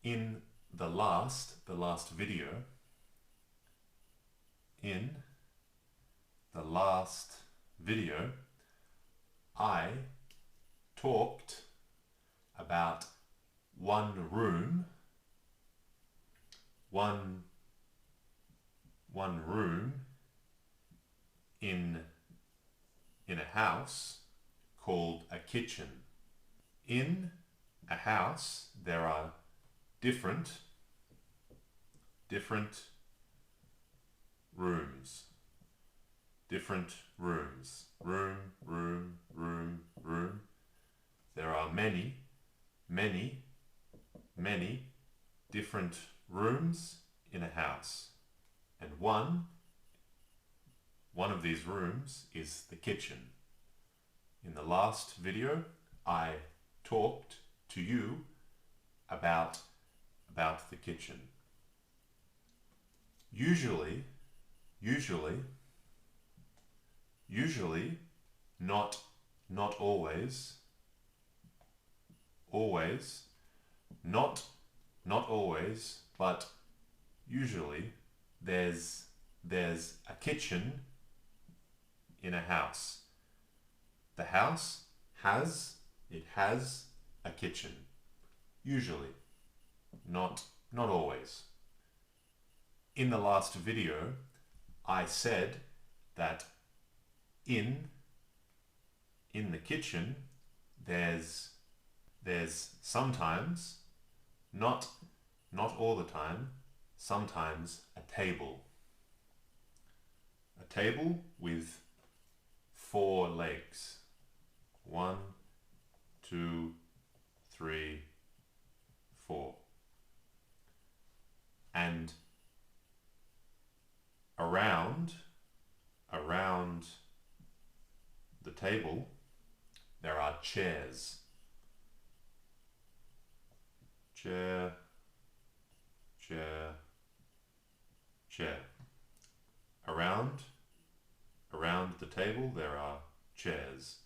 In the last video, in the last video, I talked about one room in a house called a kitchen. In a house, there are different rooms. Room. There are many different rooms in a house. And one of these rooms is the kitchen. In the last video, I talked to you about the kitchen. Usually, not always, not always, but usually there's a kitchen in a house. The house has a kitchen. Usually, not always. In the last video, I said that in the kitchen there's sometimes, not all the time, sometimes a table. A table with 4 legs. 1, 2, 3, 4. And around the table there are chairs. Chair. Around the table there are chairs.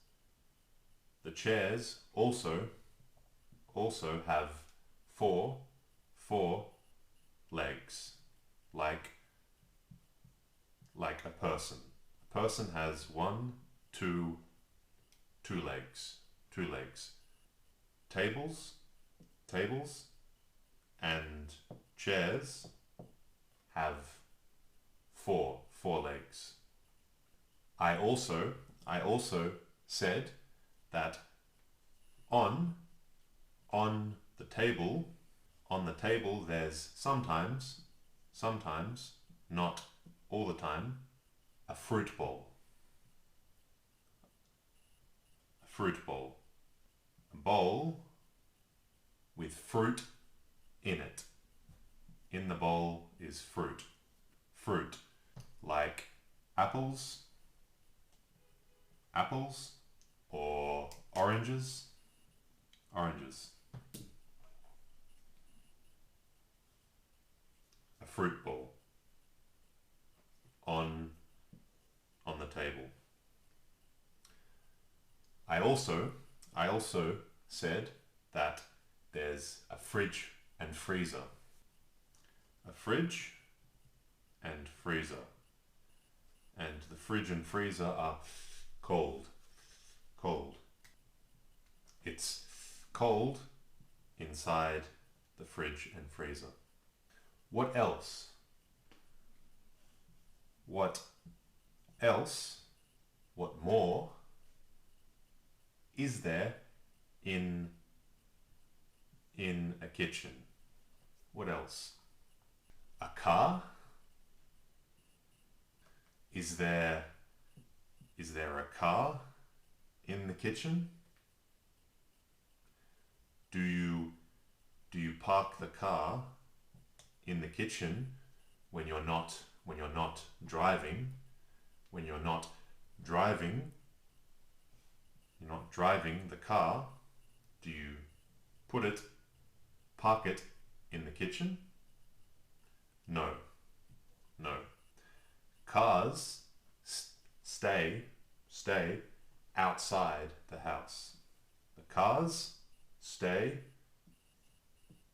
The chairs also have 4 legs, like a person. A person has 1, 2 legs. Tables and chairs have 4 legs. I also said that on the table there's sometimes, not all the time, a fruit bowl. A bowl with fruit in it. In the bowl is fruit. Like apples or oranges. A fruit bowl on the table. I also said that there's a fridge and freezer. A fridge and freezer. And the fridge and freezer are cold. It's cold inside the fridge and freezer. What else? What more is there in a kitchen? What else? A car? Is there a car in the kitchen? Do you park the car in the kitchen when you're not driving? When you're not driving the car, do you park it in the kitchen? No. Cars stay outside the house. The cars stay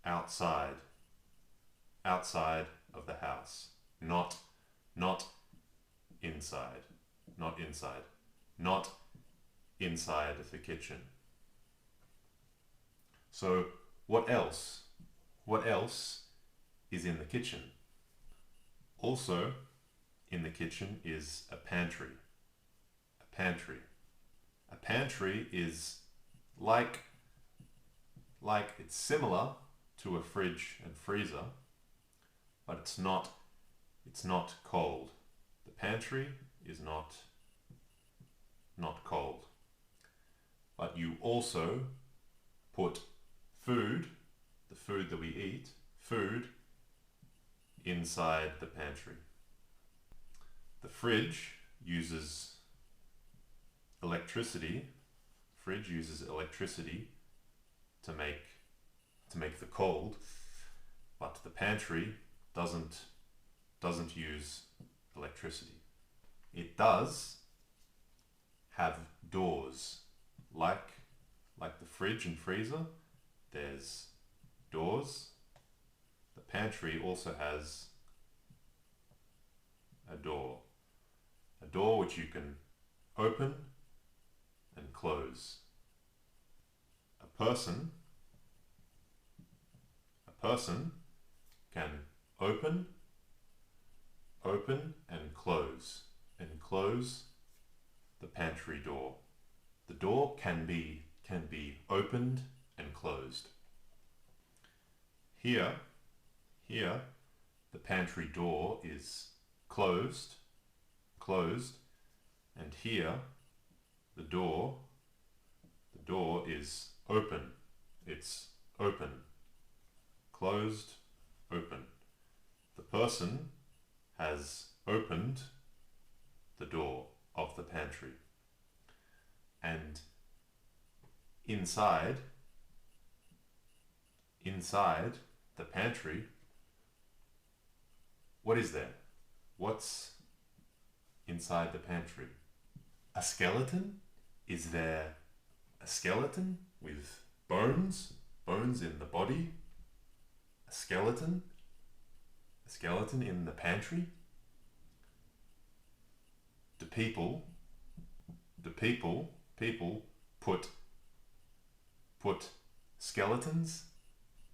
outside, outside of the house, not inside, not inside, not inside the kitchen. So what else? What else is in the kitchen? Also in the kitchen is a pantry. A pantry. A pantry is like it's similar to a fridge and freezer, but it's not cold. The pantry is not cold. But you also put food, the food that we eat, food inside the pantry. The fridge uses electricity. Fridge uses electricity to make the cold, but the pantry doesn't use electricity. It does have doors, like the fridge and freezer. There's doors. The pantry also has a door which you can open and close. A person can open and close the pantry door. The door can be opened and closed. Here the pantry door is closed, and here the door is open. It's open, closed, open. The person has opened the door of the pantry. And inside the pantry, what is there? What's inside the pantry? A skeleton? Is there a skeleton with bones in the body? A skeleton in the pantry? Do people put skeletons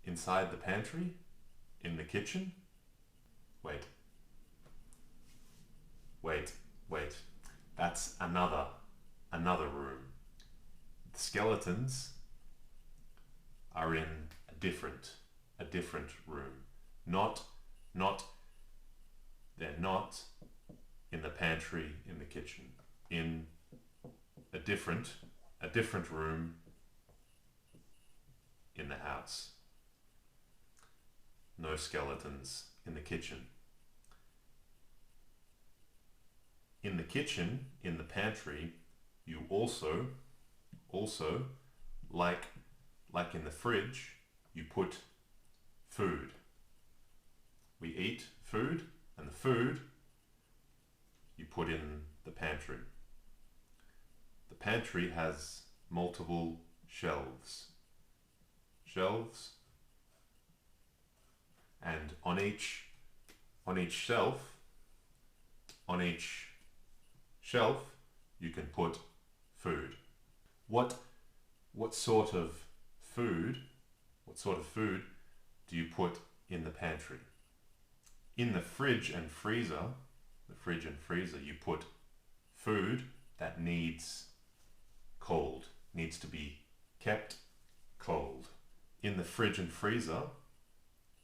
inside the pantry, in the kitchen? Wait. That's another room. The skeletons are in a different room. They're not in the pantry, in the kitchen. In a different room in the house. No skeletons in the kitchen. In the kitchen, in the pantry, you also, like in the fridge, you put food. We eat food, and the food you put in the pantry. The pantry has multiple shelves. And on each shelf you can put food. What sort of food do you put in the pantry? In the fridge and freezer, you put food that needs to be kept cold. In the fridge and freezer,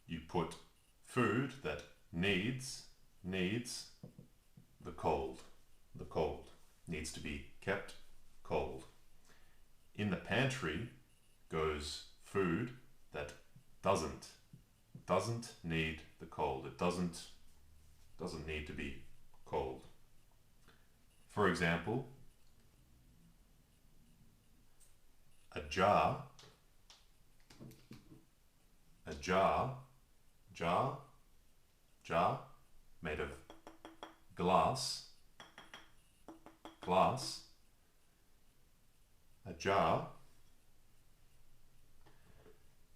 you put food that needs the cold. The cold needs to be kept cold. In the pantry goes food that doesn't need the cold. It doesn't need to be cold. For example, a jar made of glass. A jar.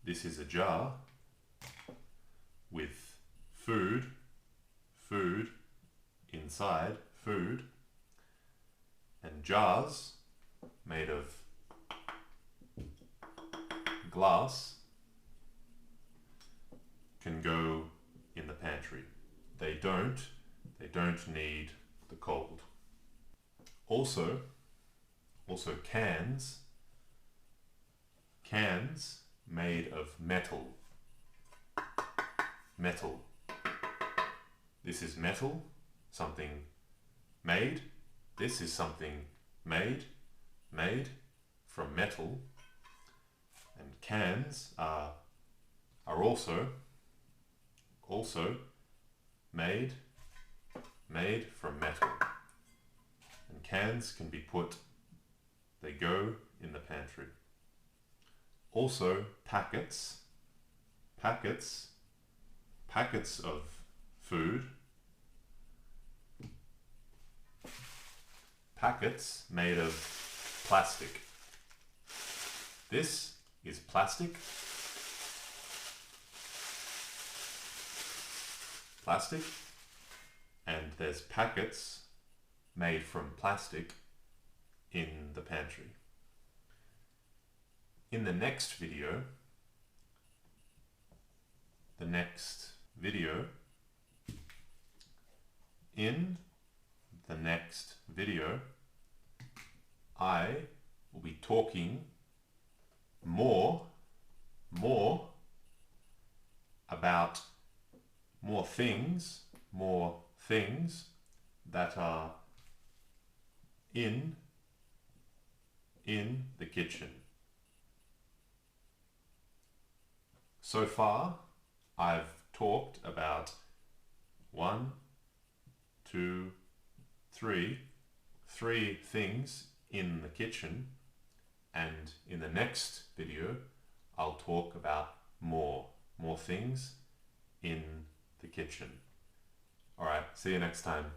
This is a jar with food, food, inside, food, and jars made of glass can go in the pantry. They don't need the cold. Also cans made of metal. Metal. This is metal, something made. This is something made from metal. And cans are also made from metal. And cans can be put, they go in the pantry. Also packets of food, packets made of plastic. This is plastic, and there's packets made from plastic in the pantry. In the next video, I will be talking more about more things that are in the kitchen. So far, I've talked about 1, 2, 3 things in the kitchen, and in the next video, I'll talk about more things in the kitchen. All right, see you next time.